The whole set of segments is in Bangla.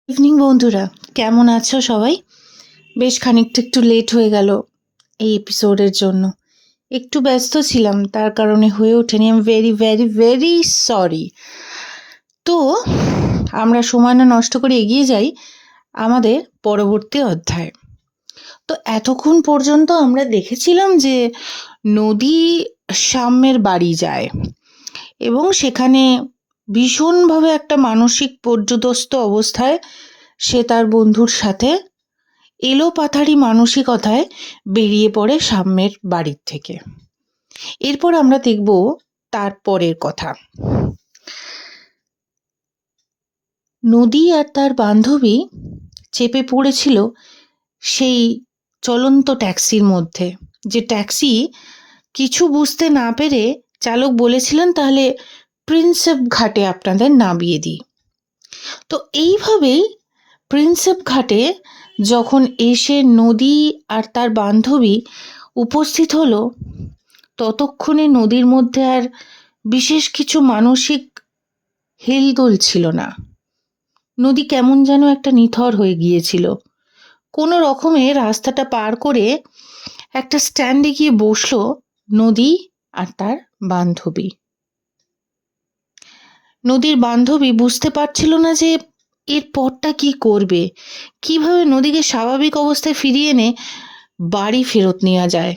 ইভিনিং বন্ধুরা, কেমন আছো সবাই? বেশ খানিকটা একটু লেট হয়ে গেল এই এপিসোডের জন্য। একটু ব্যস্ত ছিলাম, তার কারণে হয়ে ওঠেনি। I am very very very sorry. তো আমরা সময় না নষ্ট করে এগিয়ে যাই আমাদের পরবর্তী অধ্যায়। তো এতক্ষণ পর্যন্ত আমরা দেখেছিলাম যে নদী সাম্যের বাড়ি যায় এবং সেখানে ভীষণভাবে একটা মানসিক পর্যুদস্ত অবস্থায় সে তার বন্ধুর সাথে এলোপাথারি মানসিকতায় বেরিয়ে পড়ে সাম্যের বাড়ির থেকে। এরপর আমরা দেখব তার পরের কথা। নদী আর তার বান্ধবী চেপে পড়েছিল সেই চলন্ত ট্যাক্সির মধ্যে, যে ট্যাক্সি কিছু বুঝতে না পেরে চালক বলেছিলেন তাহলে প্রিন্সেপ ঘাটে আপনাদের নামিয়ে দিই। তো এইভাবেই প্রিন্সেপ ঘাটে যখন এসে নদী আর তার বান্ধবী উপস্থিত হলো, ততক্ষণে নদীর মধ্যে আর বিশেষ কিছু মানসিক হেলদোল ছিল না। নদী কেমন যেন একটা নিথর হয়ে গিয়েছিল। কোনো রকমে রাস্তাটা পার করে একটা স্ট্যান্ডে গিয়ে বসলো নদী আর তার বান্ধবী। নদীর বান্ধবী বুঝতে পারছিল না যে এর পরটা কি করবে, কিভাবে নদীকে স্বাভাবিক অবস্থায় ফিরিয়ে এনে বাড়ি ফেরত নেওয়া যায়।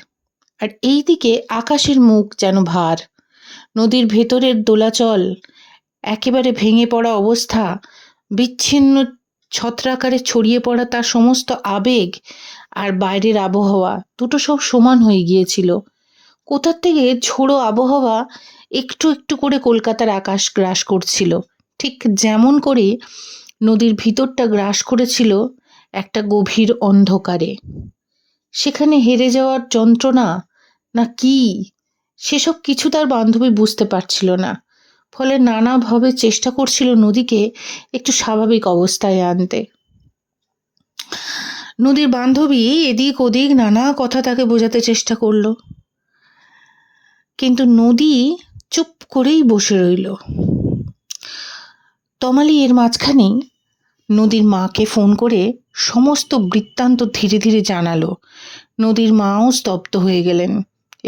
আর এইদিকে আকাশের মুখ যেন ভার, নদীর ভেতরের দোলাচল, একেবারে ভেঙে পড়া অবস্থা, বিচ্ছিন্ন ছত্রাকারে ছড়িয়ে পড়া তার সমস্ত আবেগ আর বাইরের আবহাওয়া দুটো সব সমান হয়ে গিয়েছিল। কোথার থেকে ঝোড়ো আবহাওয়া একটু একটু করে কলকাতার আকাশ গ্রাস করছিল, ঠিক যেমন করে নদীর ভিতরটা গ্রাস করেছিল একটা গভীর অন্ধকারে। সেখানে হেরে যাওয়ার যন্ত্রণা না কি, সেসব কিছু তার বান্ধবী বুঝতে পারছিল না। ফলে নানাভাবে চেষ্টা করছিল নদীকে একটু স্বাভাবিক অবস্থায় আনতে। নদীর বান্ধবী এদিক ওদিক নানা কথা তাকে বোঝাতে চেষ্টা করলো, কিন্তু নদী চুপ করেই বসে রইল। তমালি এর মাঝখানেই নদীর মাকে ফোন করে সমস্ত বৃত্তান্ত ধীরে ধীরে জানালো। নদীর মাও স্তব্ধ হয়ে গেলেন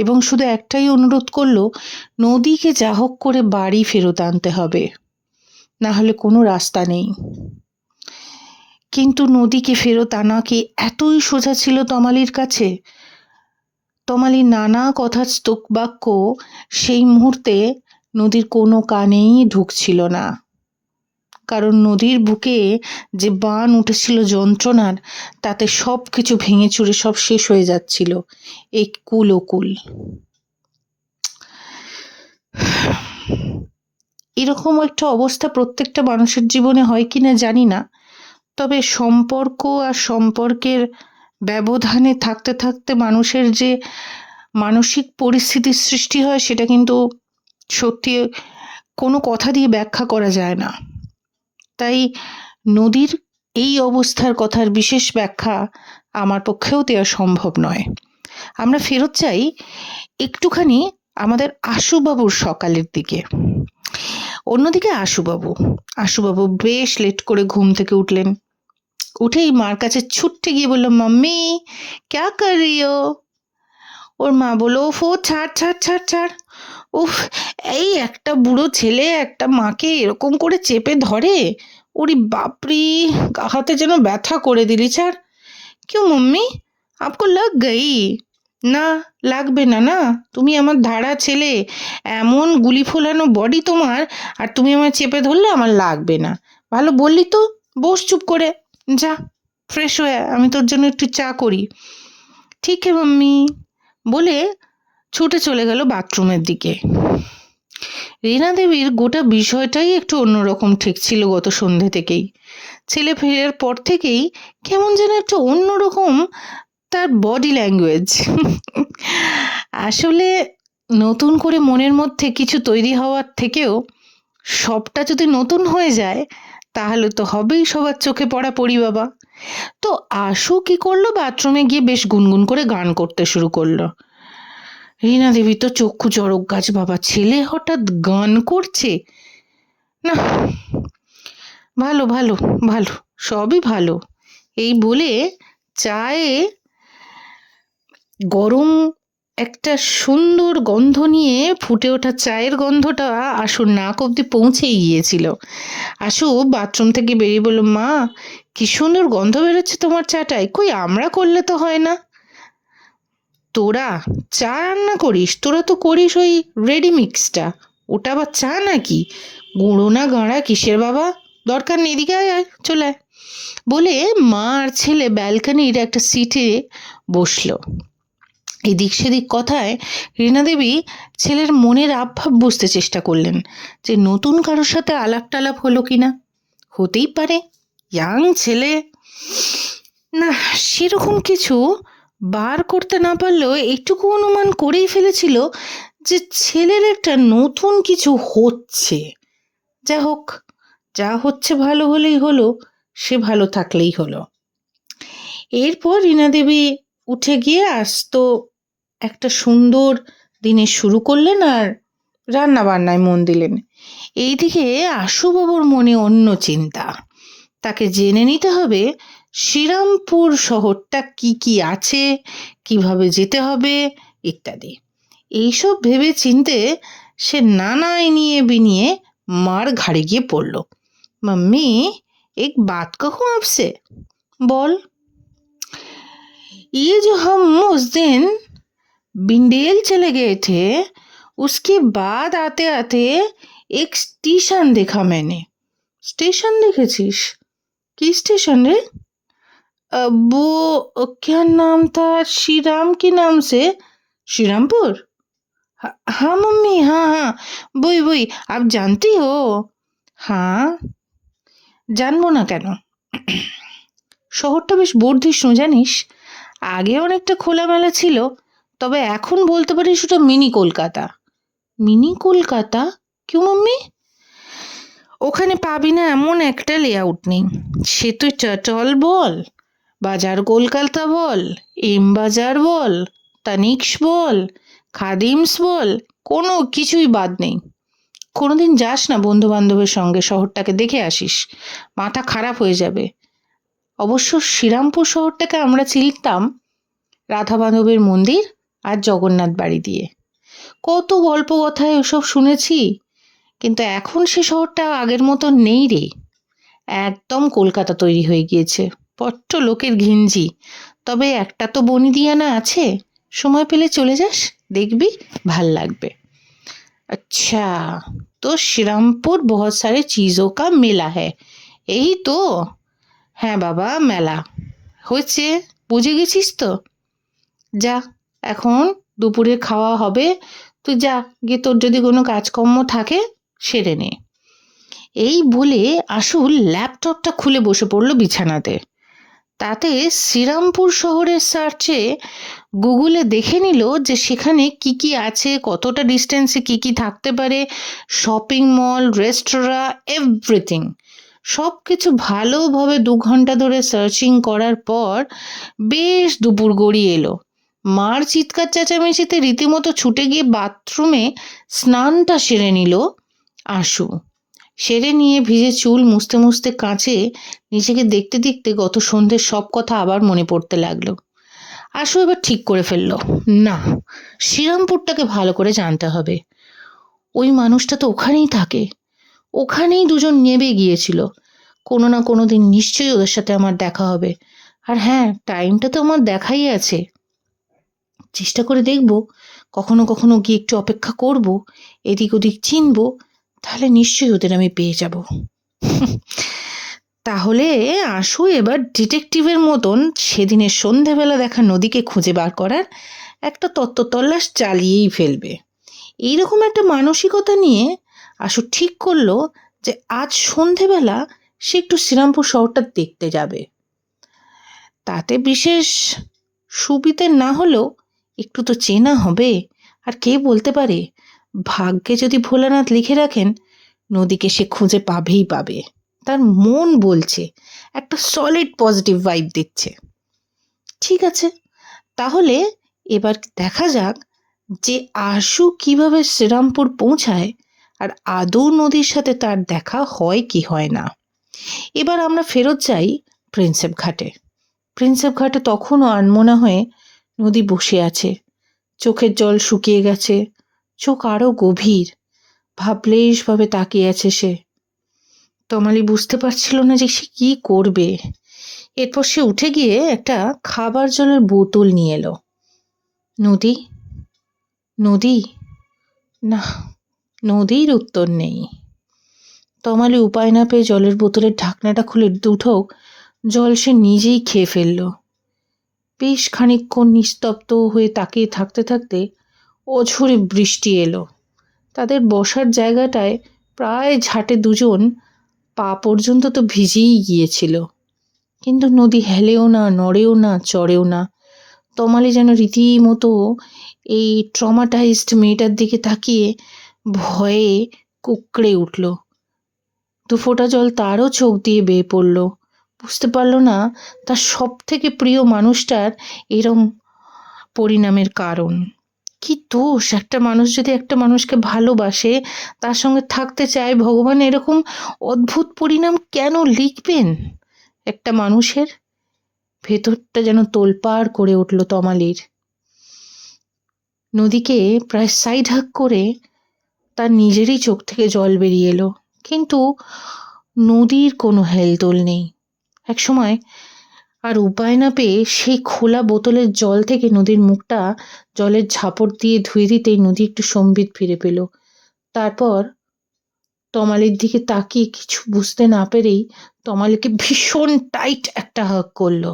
এবং শুধু একটাই অনুরোধ করলো, নদীকে যা হোক করে বাড়ি ফেরত আনতে হবে, না হলে কোনো রাস্তা নেই। কিন্তু নদীকে ফেরত আনা কি এতই সোজা ছিল তমালির কাছে? তমালির নানা কথার স্তোকবাক্য সেই মুহূর্তে নদীর কোনো কানেই ঢুকছিল না, কারণ নদীর বুকে যে বান উঠেছিল যন্ত্রণার, তাতে সব কিছু ভেঙে চুরে সব শেষ হয়ে যাচ্ছিল এই কুল ও কুল। এরকম একটা অবস্থা প্রত্যেকটা মানুষের জীবনে হয় কিনা জানি না, তবে সম্পর্ক আর সম্পর্কের ব্যবধানে থাকতে থাকতে মানুষের যে মানসিক পরিস্থিতির সৃষ্টি হয় সেটা কিন্তু সত্যি কোনো কথা দিয়ে ব্যাখ্যা করা যায় না। তাই নদীর এই অবস্থার কথার বিশেষ ব্যাখ্যা আমার পক্ষেও দেওয়া সম্ভব নয়। আমরা ফেরত যাই একটুখানি আমাদের আশুবাবুর সকালের দিকে। অন্যদিকে আশুবাবু বেশ লেট করে ঘুম থেকে উঠলেন। উঠেই মার কাছে ছুটতে গিয়ে বলল, মাম্মি ক্যা কর রহি হো? ওর মা বলল, উফ ও ছাড় ছাড় ছাড় ছাড়, উফ এই একটা বুড়ো ছেলে একটা মাকে এরকম করে চেপে ধরে, ওরে বাপরি, হাতে যেন ব্যথা করে দিলি, ছাড়। क्यों मम्मी, आपको लग गई? না, লাগবে না, না তুমি আমার ধাড়া ছেলে, এমন গুলি ফোলানো বডি তোমার, আর তুমি আমায় চেপে ধরলে আমার লাগবে না। ভালো বললি তো, বস চুপ করে, যা ফ্রেশ হয়ে আমি তোর জন্য একটু চা করি। ঠিক হে মাম্মি বলে ছুটে চলে গেল বাথরুমের দিকে। রীনা দেবীর গোটা বিষয়টাই একটু অন্যরকম ঠেকছিল গত সন্ধে থেকেই। ছেলে ফেরার পর থেকেই কেমন যেন একটা অন্যরকম তার বডি ল্যাঙ্গুয়েজ। আসলে নতুন করে মনের মধ্যে কিছু তৈরি হওয়ার থেকেও সবটা যদি নতুন হয়ে যায় তাহলে তো হবেই সবার চোখে পড়া পড়ি বাবা। তো আশু কি করলো, বাথরুমে গিয়ে বেশ গুনগুন করে গান করতে শুরু করলো। রীনা দেবী তো চক্ষু চড়ক গাছ, বাবা ছেলে হঠাৎ গান করছে, না ভালো ভালো ভালো, সবই ভালো। এই বলে চায়ে গরম একটা সুন্দর গন্ধ নিয়ে ফুটে ওঠা চায়ের গন্ধটা আশুর নাক অব্দি পৌঁছেই গিয়েছিল। আশু বাথরুম থেকে বেরিয়ে বলল, মা, কি সুন্দর গন্ধ বেরোচ্ছে তোমার চাটায়, কই আমরা করলে তো হয় না। তোরা চা রান্না করিস? তোরা তো করিস ওই রেডি মিক্সটা, ওটা আবার চা নাকি? গুঁড়ো না গাঁড়া কিসের বাবা? দরকার নেই, এদিকে আয় আয়, চলে আয়। বলে মা আর ছেলে ব্যালকনির একটা সিটে বসলো। এদিক সেদিক কথায় রীনা দেবী ছেলের মনের আবভাব বুঝতে চেষ্টা করলেন, যে নতুন কারোর সাথে আলাপ টালাপ হলো কিনা। হতেই পারে, ইয়াং ছেলে। না, সেরকম কিছু বার করতে না পারলেও এইটুকু অনুমান করেই ফেলেছিল যে ছেলের একটা নতুন কিছু হচ্ছে। যা হোক, যা হচ্ছে ভালো হলেই হলো, সে ভালো থাকলেই হলো। এরপর রীনা দেবী উঠে গিয়ে আসতো একটা সুন্দর দিনে শুরু করলেন আর রান্না বান্নায় মন দিলেন। এইদিকে আশুবাবুর মনে অন্য চিন্তা। তাকে জেনে নিতে হবে শ্রীরামপুর শহরটা কি কি আছে, কিভাবে যেতে হবে ইত্যাদি। এইসব ভেবে চিনতে সে নানা নিয়ে বিনিয়ে মার ঘাড়ে গিয়ে পড়ল। मम्मी, एक बात कहूँ आपसे? बोल। ये जो हम उस दिन बिंडेल चले गए थे, उसके बाद आते आते एक स्टेशन देखा मैंने। स्टेशन देखेছিস? কি स्टेशन रे? वो क्या नाम था, श्री राम के नाम से? श्रीरामपुर? हाँ मम्मी, हाँ हाँ, वही वही। आप जानती हो? हाँ, জানবো না কেন। শহরটা বেশ বর্ধিষ্ণু জানিস। আগে অনেকটা খোলামেলা ছিল, তবে এখন বলতে পারিস ওটা মিনি কলকাতা। মিনি কলকাতা? কেউ মাম্মি? ওখানে পাবি না এমন একটা লেআউট নেই। সে তুই চটল বল, বাজার কলকাতা বল, এম বাজার বল, তানিক্স বল, খাদিমস বল, কোনো কিছুই বাদ নেই। কোনোদিন যাস না বন্ধু বান্ধবের সঙ্গে, শহরটাকে দেখে আসিস, মাথা খারাপ হয়ে যাবে। অবশ্য শ্রীরামপুর শহরটাকে আমরা চিনতাম রাধা মাধবের মন্দির আর জগন্নাথ বাড়ি দিয়ে। কত গল্প কথায় ওসব শুনেছি, কিন্তু এখন সে শহরটা আগের মতো নেই রে। একদম কলকাতা তৈরি হয়ে গিয়েছে, বড্ড লোকের ঘিঞ্জি। তবে একটা তো বনিদিয়ানা আছে, সময় পেলে চলে যাস, দেখবি ভাল লাগবে। अच्छा, तो श्रीरामपुर बहुत सारे चीज़ों का मेला है, यही तो? হ্যাঁ বাবা, মেলা হয়েছে, বুঝে গেছিস তো। যা, এখন দুপুরে খাওয়া হবে, তুই যা গিয়ে তোর যদি কোনো কাজকর্ম থাকে সেরে নে। এই বলে আসল ল্যাপটপটা খুলে বসে পড়লো বিছানাতে। তাতে শ্রীরামপুর শহরের সার্চে গুগলে দেখে নিল যে সেখানে কি কি আছে, কতটা ডিস্টেন্সে কি কি থাকতে পারে, শপিং মল, রেস্তোরাঁ, এভরিথিং। সব কিছু ভালোভাবে 2 ঘন্টা ধরে সার্চিং করার পর বেশ দুপুর গড়িয়ে এলো। মার চিৎকার চেঁচামেচিতে রীতিমতো ছুটে গিয়ে বাথরুমে স্নানটা সেরে নিল আশু। সেরে নিয়ে ভিজে চুল মুছতে মুছতে কাঁচে নিজেকে দেখতে দেখতে গত সন্ধ্যের সব কথা আবার মনে পড়তে লাগলো। আশু এবার ঠিক করে ফেললো, না, শ্রীরামপুরটাকে ভালো করে জানতে হবে। ওই মানুষটা তো ওখানেই থাকে, ওখানেই দুজন নেবে গিয়েছিল। কোনো না কোনো দিন নিশ্চয়ই ওদের সাথে আমার দেখা হবে। আর হ্যাঁ, টাইমটা তো আমার দেখাই আছে। চেষ্টা করে দেখব, কখনো কখনো গিয়ে একটু অপেক্ষা করব, এদিক ওদিক চিনব, তাহলে নিশ্চয়ই ওদের আমি পেয়ে যাব। তাহলে আশু এবার ডিটেকটিভের মতন সেদিনের সন্ধেবেলা দেখা নদীকে খুঁজে বার করার একটা তত্ত্বতল্লাশ চালিয়েই ফেলবে। এইরকম একটা মানসিকতা নিয়ে আশু ঠিক করলো যে আজ সন্ধেবেলা সে একটু শ্রীরামপুর শহরটা দেখতে যাবে। তাতে বিশেষ সুবিধে না হলেও একটু তো চেনা হবে। আর কে বলতে পারে, ভাগ্যে যদি ভোলানাথ লিখে রাখেন, নদীকে সে খুঁজে পাবেই পাবে। তার মন বলছে, একটা সলিড পজিটিভ ভাইব দিচ্ছে। ঠিক আছে, তাহলে এবার দেখা যাক যে আশু কিভাবে শ্রীরামপুর পৌঁছায় আর আদৌ নদীর সাথে তার দেখা হয় কি হয় না। এবার আমরা ফেরত যাই প্রিন্সেপ ঘাটে। প্রিন্সেপ ঘাটে তখনও আনমনা হয়ে নদী বসে আছে, চোখের জল শুকিয়ে গেছে, চোখ আরো গভীর, ভাবলেশভাবে তাকিয়ে আছে সে। তমালি বুঝতে পারছিল না যে সে কি করবে। এরপর সে উঠে গিয়ে একটা খাবার জলের বোতল নিয়ে এলো। নদী, নদী, না, নদীর উত্তর নেই। তমালি উপায় না পেয়ে জলের বোতলের ঢাকনাটা খুলে দুটো জল সে নিজেই খেয়ে ফেলল। বেশ খানিকক্ষণ নিস্তব্ধ হয়ে তাকিয়ে থাকতে থাকতে অঝোরে বৃষ্টি এলো। তাদের বসার জায়গাটায় প্রায় ঝাঁটে দুজন পা পর্যন্ত তো ভিজেই গিয়েছিল, কিন্তু নদী হেলেও না, নড়েও না, চড়েও না। তমালি যেন রীতিমতো এই ট্রমাটাইজড মেয়েটার দিকে তাকিয়ে ভয়ে কুঁকড়ে উঠল। দুফোঁটা জল তারও চোখ দিয়ে বেয়ে পড়ল। বুঝতে পারল না তার সব থেকে প্রিয় মানুষটার এরম পরিণামের কারণ কি। দোষ, একটা মানুষ যদি একটা মানুষকে ভালোবাসে, তার সঙ্গে থাকতে চায়, ভগবান এরকম অদ্ভুত পরিণাম কেন লিখবেন একটা মানুষের? ভেতরটা যেন তোলপাড় করে উঠল তমালির। নদীকে প্রায় সাইড হাঁক করে তার নিজেরই চোখ থেকে জল বেরিয়ে এলো, কিন্তু নদীর কোনো হেলদোল নেই। একসময় আর উপায় না পেয়ে সেই খোলা বোতলের জল থেকে নদীর মুখটা জলের ঝাপট দিয়ে ধুয়ে দিতেই নদী একটু সম্বিত ফিরে পেল। তারপর তমালির দিকে তাকিয়ে কিছু বুঝতে না পেরেই তমালিকে ভীষণ টাইট একটা হাগ করলো।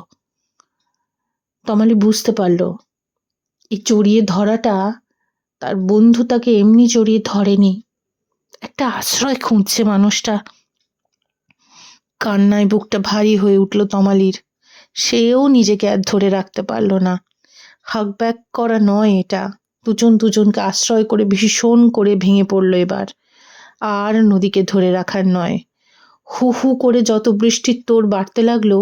তমালি বুঝতে পারল এই জড়িয়ে ধরাটা তার বন্ধু তাকে এমনি জড়িয়ে ধরেনি, একটা আশ্রয় খুঁজছে মানুষটা। কান্নায় বুকটা ভারী হয়ে উঠল তমালির। সেও নিজেকে আর ধরে রাখতে পারল না। হাক ব্যাক করা নয় এটা, দুজন দুজনকে আশ্রয় করে ভীষণ করে ভেঙে পড়ল এবার। আর নদীকে ধরে রাখার নয়। হু হু করে যত বৃষ্টির তোড় বাড়তে লাগলো,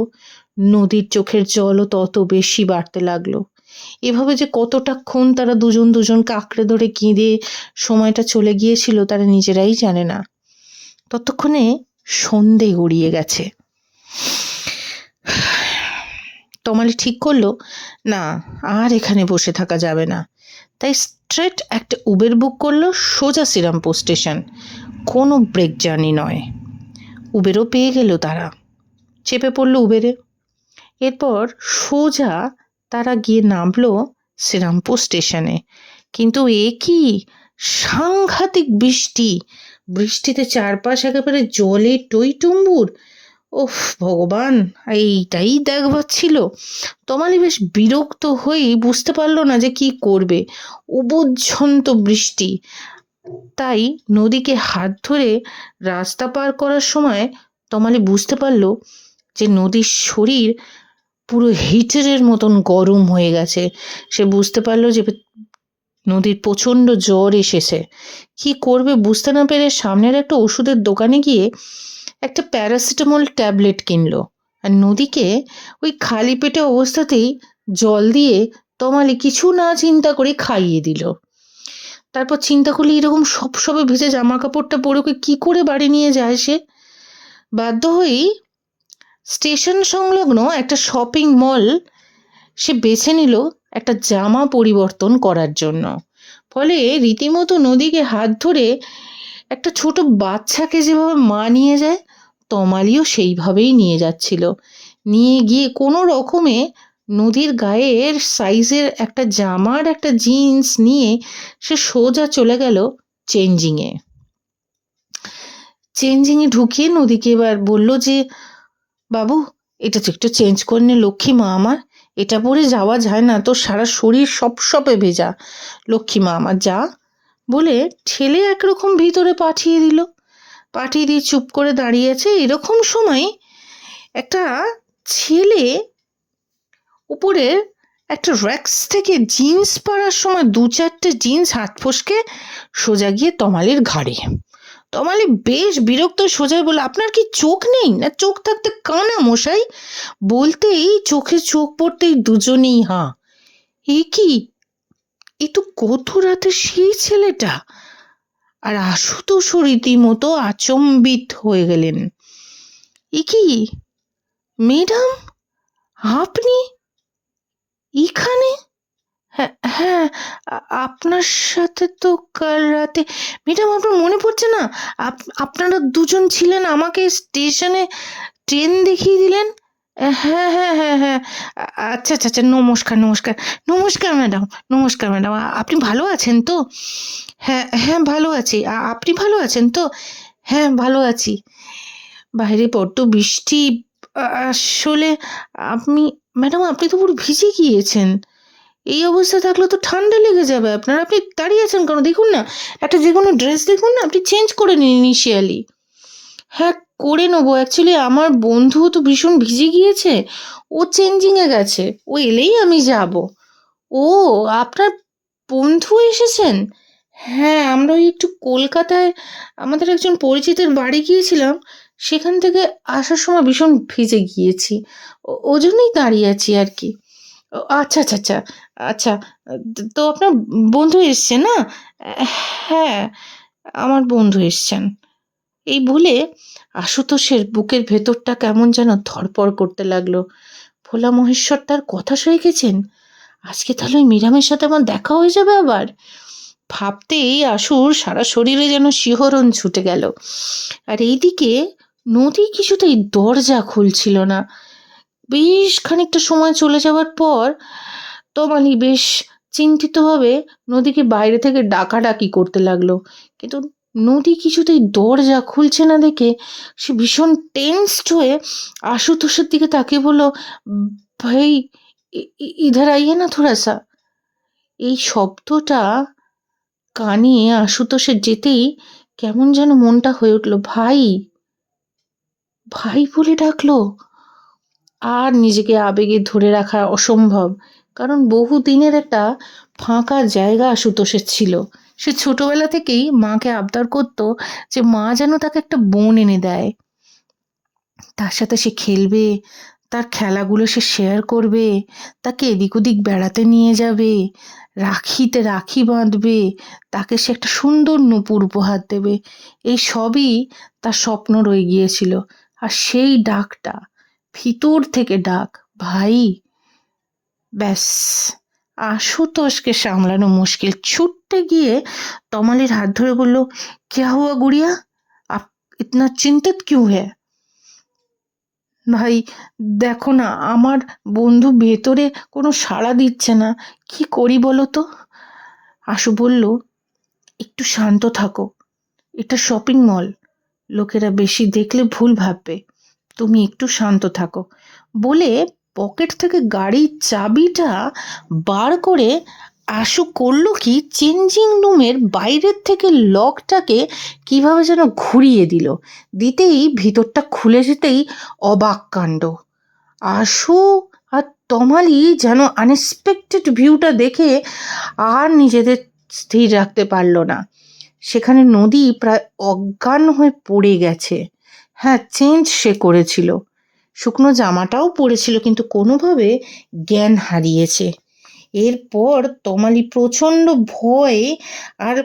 নদীর চোখের জলও তত বেশি বাড়তে লাগলো। এভাবে যে কতটাক্ষণ তারা দুজন দুজনকে আঁকড়ে ধরে কেঁদে সময়টা চলে গিয়েছিল তারা নিজেরাই জানে না। ততক্ষণে সন্ধে গড়িয়ে গেছে। তমালি ঠিক করলো না, আর এখানে বসে থাকা যাবে না। তাই স্ট্রেট একটা উবের বুক করলো সোজা শ্রীরামপুর স্টেশন। কোনো ব্রেক জার্নি নয়। উবেরও পেয়ে গেল তারা, চেপে পড়লো উবেরে। এরপর সোজা তারা গিয়ে নামলো শ্রীরামপুর স্টেশনে। কিন্তু এ কি সাংঘাতিক বৃষ্টি! বৃষ্টিতে চারপাশ একেবারে জলে টইটুম্বুর। ওফ ভগবান, এইটাই দেখবার ছিল। তমালি বেশ বিরক্ত হয়েই বুঝতে পারলো না যে কি করবে। উবুঝন্ত বৃষ্টি। তাই নদীকে হাত ধরে রাস্তা পার করার সময় তমালি বুঝতে পারলো যে নদীর শরীর পুরো হিটারের মতন গরম হয়ে গেছে। সে বুঝতে পারলো যে নদীর প্রচণ্ড জ্বর এসেছে। কি করবে বুঝতে না পেরে সামনের একটা ওষুধের দোকানে গিয়ে একটা প্যারাসিটামল ট্যাবলেট কিনলো। আর নদীকে ওই খালি পেটে অবস্থাতেই জল দিয়ে তমালি কিছু না চিন্তা করে খাইয়ে দিল। তারপর চিন্তা করলে এরকম সবে ভেজে জামা কাপড়টা পরে ওকে কী করে বাড়ি নিয়ে যায় সে। বাধ্য হয়েই স্টেশন সংলগ্ন একটা শপিং মল সে বেছে নিল একটা জামা পরিবর্তন করার জন্য। ফলে রীতিমতো নদীকে হাত ধরে একটা ছোট বাচ্চাকে যেভাবে মা নিয়ে যায়, তমালিও সেইভাবেই নিয়ে যাচ্ছিল। নিয়ে গিয়ে কোনো রকমে নদীর গায়ের সাইজের একটা জামার একটা জিন্স নিয়ে সে সোজা চলে গেল চেঞ্জিংয়ে। চেঞ্জিংয়ে ঢুকিয়ে নদীকে এবার বলল যে, বাবু এটা তো একটু চেঞ্জ করে নে লক্ষ্মী মা আমার, এটা পরে যাওয়া যায় না, তোর সারা শরীর সপসপে ভেজা, লক্ষ্মী মা আমার যা। বলে ঠেলে একরকম ভিতরে পাঠিয়ে দিল। পাঠিয়ে দিয়ে চুপ করে দাঁড়িয়ে আছে। এরকম সময় একটা ছেলে উপরে একটা র্যাক্স থেকে জিন্স পরার সময় দু চারটে জিন্স হাত ফসকে সোজা গিয়ে তমালির ঘাড়ে। তমালি বেশ বিরক্ত সোজা বলে, আপনার কি চোখ নেই না? চোখ থাকতে কানা মশাই। বলতেই চোখে চোখ পড়তেই দুজনেই হাঁ। এ কি, এ তো কত রাতে সেই ছেলেটা। আর আশুতোষ রীতিমতো আচম্বিত হয়ে গেলেন। এ কি ম্যাডাম, আপনি এখানে? হ্যাঁ, হ্যাঁ, আপনার সাথে তো কাল রাতে, ম্যাডাম আপনার মনে পড়ছে না? আপনারা দুজন ছিলেন, আমাকে স্টেশনে ট্রেন দেখিয়ে দিলেন। হ্যাঁ, হ্যাঁ, হ্যাঁ, হ্যাঁ। আচ্ছা, আচ্ছা, আচ্ছা, নমস্কার, নমস্কার। নমস্কার ম্যাডাম, নমস্কার ম্যাডাম। আপনি ভালো আছেন তো? হ্যাঁ, হ্যাঁ, ভালো আছি। আপনি ভালো আছেন তো? হ্যাঁ, ভালো আছি। বাইরে বড্ড বৃষ্টি। আসলে আপনি, ম্যাডাম আপনি তো পুরো ভিজে গিয়েছেন। এই অবস্থা থাকলে তো ঠান্ডা লেগে যাবে আপনার। আপনি দাঁড়িয়ে আছেন কেন? দেখুন না, একটা যে কোনো ড্রেস দেখুন না, আপনি চেঞ্জ করে নিন ইনিশিয়ালি। হ্যাঁ, করে নেবো। অ্যাকচুয়ালি আমার বন্ধুও তো ভীষণ ভিজে গিয়েছে, ও চেঞ্জিংয়ে গেছে, ও এলেই আমি যাব। ও, আপনার বন্ধু এসেছেন? হ্যাঁ, আমরা ওই একটু কলকাতায় আমাদের একজন পরিচিতের বাড়ি গিয়েছিলাম, সেখান থেকে আসার সময় ভীষণ ভিজে গিয়েছি, ওজন্যই দাঁড়িয়ে আছি আর কি। ও আচ্ছা, আচ্ছা, আচ্ছা, আচ্ছা। তো আপনার বন্ধু এসছে না? হ্যাঁ, আমার বন্ধু এসছেন। এই বলে আশুতোষের বুকের ভেতরটা কেমন যেন ধড়পড় করতে লাগলো। ভোলা মহেশ্বর তার কথা সয়ে গেছেন। আজকে তাহলে ওই মিরামের সাথে আমার দেখা হয়ে যাবে আবার। ভাবতেই আশুর সারা শরীরে যেন শিহরণ ছুটে গেল। আর এইদিকে নদী কিছুতেই দরজা খুলছিল না। বেশ খানিকটা সময় চলে যাওয়ার পর তমালি বেশ চিন্তিতভাবে নদীকে বাইরে থেকে ডাকাডাকি করতে লাগলো, কিন্তু নদী কিছুতেই দরজা খুলছে না দেখে সে ভীষণ টেন্সড হয়ে আশুতোষের দিকে তাকিয়ে বলল, ভাই ইধার আইয়ে না থোড়া সা। এই শব্দটা কানে আশুতোষের যেতেই কেমন যেন মনটা হয়ে উঠল। ভাই, ভাই বলে ডাকলো। আর নিজেকে আবেগে ধরে রাখা অসম্ভব, কারণ বহু দিনের একটা ফাঁকা জায়গা আশুতোষের ছিল। সে ছোটবেলা থেকেই মাকে আবদার করত যে মা যেন তাকে একটা বোন এনে দেয়, তার সাথে সে খেলবে, তার খেলাগুলো সে শেয়ার করবে, তাকে এদিক ওদিক বেড়াতে নিয়ে যাবে, রাখিতে রাখি বাঁধবে, তাকে সে একটা সুন্দর নূপুর উপহার দেবে। এই সবই তার স্বপ্ন রয়ে গিয়েছিল। আর সেই ডাকটা, ভিতর থেকে ডাক, ভাই, ব্যাস আশুতোষকে সামলানো মুশকিল। ছুটতে গিয়ে তমালির হাত ধরে বলল, क्या हुआ गुड़िया, आप इतना चिंतित क्यों है? ভাই, দেখো না, আমার বন্ধু ভেতরে কোনো সাড়া দিচ্ছে না, কি করি বলো তো? আশু বলল, একটু শান্ত থাকো, এটা শপিং মল, লোকেরা বেশি দেখলে ভুল ভাববে, তুমি একটু শান্ত থাকো। বলে পকেট থেকে গাড়ির চাবিটা বার করে আশু করলো কি, চেঞ্জিং রুমের বাইরের থেকে লকটাকে কিভাবে যেন ঘুরিয়ে দিল। দিতেই ভিতরটা খুলে যেতেই অবাক কাণ্ড। আশু আর তমালি যেন আনএক্সপেক্টেড ভিউটা দেখে আর নিজেদের স্থির রাখতে পারল না। সেখানে নদী প্রায় অজ্ঞান হয়ে পড়ে গেছে। হ্যাঁ, চেঞ্জ সে করেছিল, শুকনো জামাটাও পরেছিল, কিন্তু কোনোভাবে জ্ঞান হারিয়েছে। এরপর তমালি প্রচণ্ড ভয় আর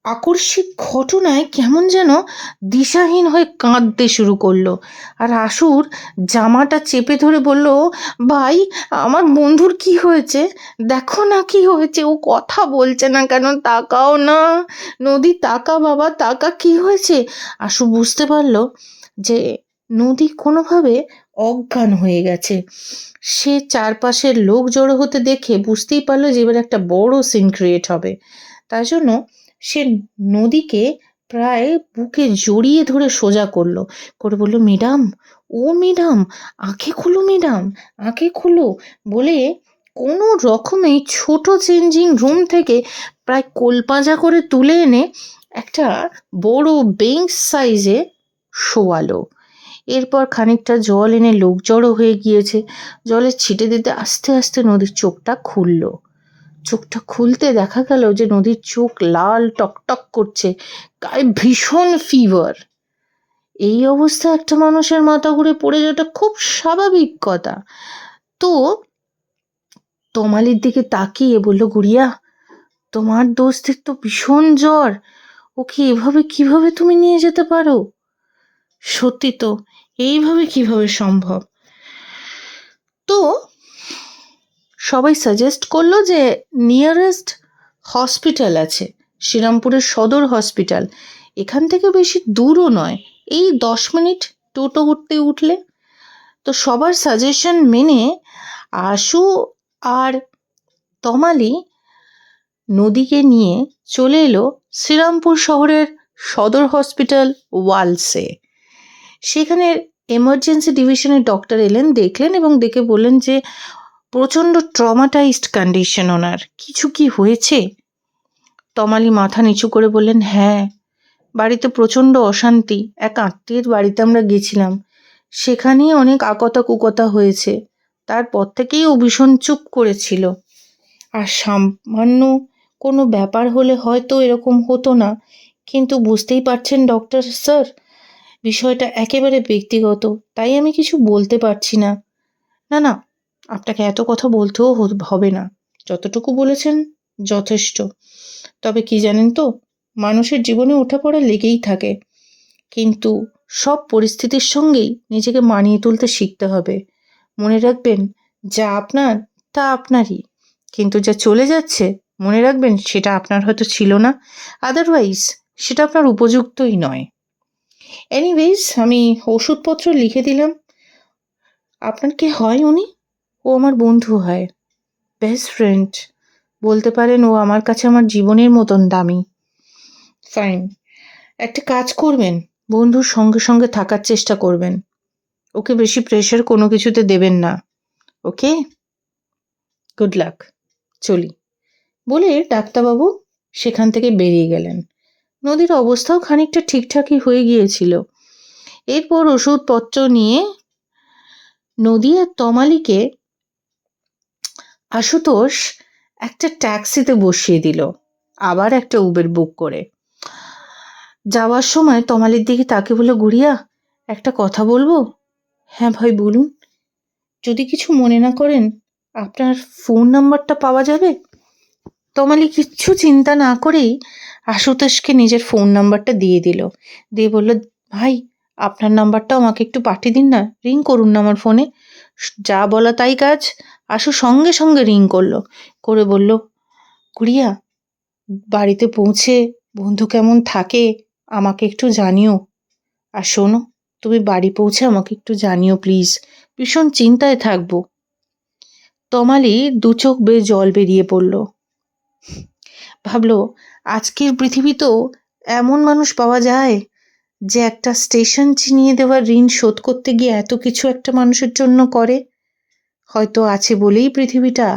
আকস্মিক ঘটনায় কেমন যেন দিশাহীন হয়ে কাঁদতে শুরু করলো। আর আশুর জামাটা চেপে ধরে বলল, ভাই, আমার বন্ধুর কি হয়েছে? দেখো না কি হয়েছে, ও কথা বলছে না কেন? তাকাও না, নদী তাকা বাবা, তাকা, কি হয়েছে? আশু বুঝতে পারলো যে নদী কোনোভাবে অজ্ঞান হয়ে গেছে। সে চারপাশের লোক জড়ো হতে দেখে বুঝতেই পারলো যে এবার একটা বড় সিন ক্রিয়েট হবে। তাই জন্য সে নদীকে প্রায় বুকে জড়িয়ে ধরে সোজা করলো, করে বলল, ম্যাডাম, ও ম্যাডাম, আঁখে খুলো ম্যাডাম, আঁখে খুলো। বলে কোনো রকমে ছোট চেঞ্জিং রুম থেকে প্রায় কোলপাঁজা করে তুলে এনে একটা বড় বেঞ্চ সাইজে শোয়ালো। এরপর খানিকটা জল এনে লোক জড়ো হয়ে গিয়েছে, জলের ছিটে দিতে আস্তে আস্তে নদীর চোখটা খুলল। চোখটা খুলতে দেখা গেল যে নদীর চোখ লাল টকটক করছে, গায়ে ভীষণ ফিভার। এই অবস্থায় একটা মানুষের মাথা ঘুরে পড়ে যাওয়াটা খুব স্বাভাবিক কথা। তো তমালির দিকে তাকিয়ে বলল, গুড়িয়া, তোমার দোস্তের তো ভীষণ জ্বর, ওকে এভাবে কিভাবে তুমি নিয়ে যেতে পারো? সত্যি তো, এইভাবে কিভাবে সম্ভব? তো সবাই সাজেস্ট করলো যে নিয়ারেস্ট হসপিটাল আছে, শ্রীরামপুরের সদর হসপিটাল, এখান থেকে বেশি দূরও নয়, এই 10 মিনিট টোটো উঠতে উঠলে। তো সবার সাজেশন মেনে আশু আর তমালি নদীকে নিয়ে চলে এলো শ্রীরামপুর শহরের সদর হসপিটাল ওয়ালসে। সেখানে এমার্জেন্সি ডিভিশনের ডক্টর এলেন, দেখলেন এবং দেখে বললেন যে প্রচণ্ড ট্রমাটাইজড কন্ডিশন ওনার। কিছু কি হয়েছে? তমালি মাথা নিচু করে বললেন, হ্যাঁ, বাড়িতে প্রচণ্ড অশান্তি। এক আত্মীয়ের বাড়িতে আমরা গেছিলাম, সেখানেই অনেক আকতা কুকতা হয়েছে। তারপর থেকেই ও ভীষণ চুপ করেছিল। আর সামান্য কোনো ব্যাপার হলে হয়তো এরকম হতো না, কিন্তু বুঝতেই পারছেন ডক্টর স্যার, বিষয়টা একেবারে ব্যক্তিগত, তাই আমি কিছু বলতে পারছি না। না না, আপনাকে এত কথা বলতেও হবে না, যতটুকু বলেছেন যথেষ্ট। তবে কি জানেন তো, মানুষের জীবনে ওঠাপড়া লেগেই থাকে, কিন্তু সব পরিস্থিতির সঙ্গেই নিজেকে মানিয়ে তুলতে শিখতে হবে। মনে রাখবেন, যা আপনার তা আপনারই, কিন্তু যা চলে যাচ্ছে মনে রাখবেন সেটা আপনার হয়তো ছিল না, আদারওয়াইজ সেটা আপনার উপযুক্তই নয়। এনিওয়েজ, আমি ওষুধপত্র লিখে দিলাম। আপনার কে হয় উনি? ও আমার বন্ধু হয়, বেস্ট ফ্রেন্ড বলতে পারেন। ও আমার কাছে আমার জীবনের মতন দামি। ফাইন, একটা কাজ করবেন, বন্ধুর সঙ্গে সঙ্গে থাকার চেষ্টা করবেন, ওকে বেশি প্রেশার কোনো কিছুতে দেবেন না। ওকে, গুড লাক, চলি বলে ডাক্তারবাবু সেখান থেকে বেরিয়ে গেলেন। নদীর অবস্থাও খানিকটা ঠিকঠাকই হয়ে গিয়েছিল। এরপর ওষুধপত্র নিয়ে নদী আর তমালিকে আশুতোষ একটা ট্যাক্সিতে বসিয়ে দিল, আবার একটা উবের বুক করে। যাওয়ার সময় তমালির দিকে তাকে বলে, গুড়িয়া, একটা কথা বলবো? হ্যাঁ ভাই, বলুন। যদি কিছু মনে না করেন, আপনার ফোন নাম্বারটা পাওয়া যাবে? তমালি কিচ্ছু চিন্তা না করেই আশুতোষকে নিজের ফোন নাম্বারটা দিয়ে দিল, দিয়ে বলল, ভাই, আপনার নাম্বারটা আমাকে একটু পাঠিয়ে দিন না, রিং করুন না আমার ফোনে। যা বলা তাই কাজ। আশু সঙ্গে সঙ্গে রিং করলো, করে বলল, গুড়িয়া, বাড়িতে পৌঁছে বন্ধু কেমন থাকে আমাকে একটু জানিও। আর শোনো, তুমি বাড়ি পৌঁছে আমাকে একটু জানিও প্লিজ, ভীষণ চিন্তায় থাকবো। তমালি দু চোখ বেয়ে জল বেরিয়ে পড়ল। ভাবলো, আজকের পৃথিবীতেও এমন মানুষ পাওয়া যায় যে একটা স্টেশন চিনিয়ে দেওয়ার ঋণ শোধ করতে গিয়ে এত কিছু একটা মানুষের জন্য করে। হয়তো আছে বলেই পৃথিবীটা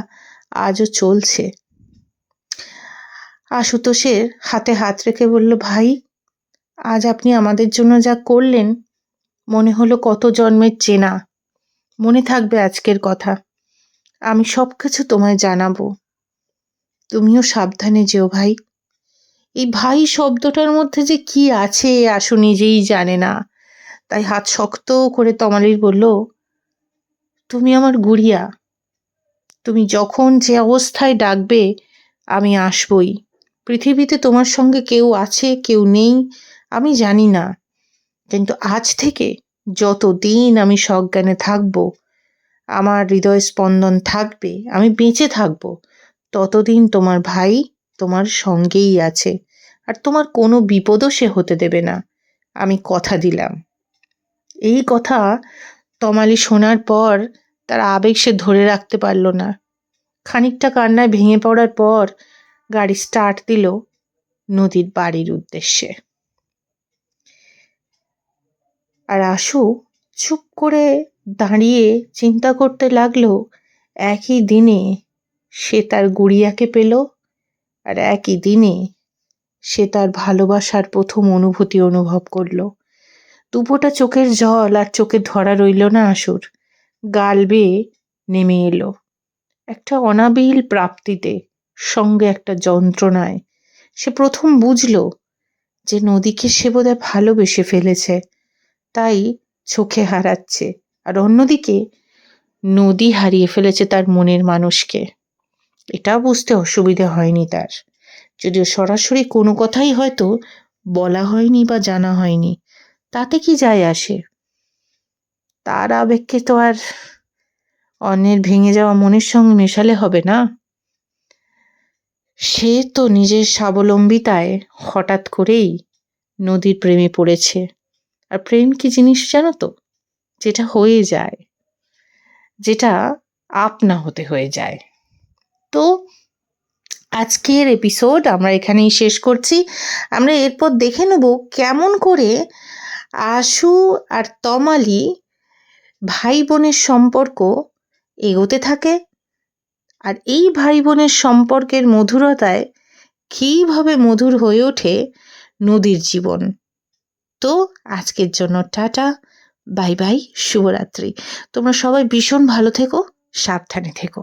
আজও চলছে। আশুতোষের হাতে হাত রেখে বলল, ভাই, আজ আপনি আমাদের জন্য যা করলেন, মনে হলো কত জন্মের চেনা। মনে থাকবে আজকের কথা, আমি সব কিছু তোমায় জানাবো। তুমিও সাবধানে যেও ভাই। এই ভাই শব্দটার মধ্যে যে কি আছে আশু নিজেই জানে না, তাই হাত শক্ত করে তমালির বলল, তুমি আমার গুড়িয়া, তুমি যখন যে অবস্থায় ডাকবে আমি আসবই। পৃথিবীতে তোমার সঙ্গে কেউ আছে কেউ নেই আমি জানি না, কিন্তু আজ থেকে যতদিন আমি সজ্ঞানে থাকবো, আমার হৃদয় স্পন্দন থাকবে, আমি বেঁচে থাকবো, ততদিন তোমার ভাই তোমার সঙ্গেই আছে, আর তোমার কোনো বিপদও সে হতে দেবে না, আমি কথা দিলাম। এই কথা তমালি শোনার পর তার আবেগ সে ধরে রাখতে পারল না। খানিকটা কান্নায় ভেঙে পড়ার পর গাড়ি স্টার্ট দিল নদীর বাড়ির উদ্দেশ্যে। আর আশু চুপ করে দাঁড়িয়ে চিন্তা করতে লাগলো, একই দিনে সে তার গুড়িয়াকে পেল, আর একই দিনে সে তার ভালোবাসার প্রথম অনুভূতি অনুভব করলো। দুপোটা চোখের জল আর চোখে ধরা রইল না আশুর, গাল বেয়ে নেমে এলো একটা অনাবিল প্রাপ্তিতে, সঙ্গে একটা যন্ত্রণায়। সে প্রথম বুঝল যে নদীকে সে বোধহয় ভালোবেসে ফেলেছে, তাই চোখে হারাচ্ছে, আর অন্যদিকে নদী হারিয়ে ফেলেছে তার মনের মানুষকে। এটা বুঝতে অসুবিধে হয়নি তার, যদিও সরাসরি কোনো কথাই হয়তো বলা হয়নি বা জানা হয়নি, তাতে কি যায় আসে? তার আবেগকে তো আর অন্যের ভেঙে যাওয়া মনের সঙ্গে মেশালে হবে না। সে তো নিজের স্বাবলম্বিতায় হঠাৎ করেই নদীর প্রেমে পড়েছে। আর প্রেম কি জিনিস জানো তো? যেটা হয়ে যায়, যেটা আপনা হতে হয়ে যায়। তো আজকের এপিসোড আমরা এখানেই শেষ করছি। আমরা এরপর দেখে নেব কেমন করে আশু আর তমালি ভাই বোনের সম্পর্ক এগোতে থাকে, আর এই ভাই বোনের সম্পর্কের মধুরতায় কীভাবে মধুর হয়ে ওঠে নদীর জীবন। তো আজকের জন্য টাটা, বাই বাই, শুভরাত্রি। তোমরা সবাই ভীষণ ভালো থেকো, সাবধানে থেকো।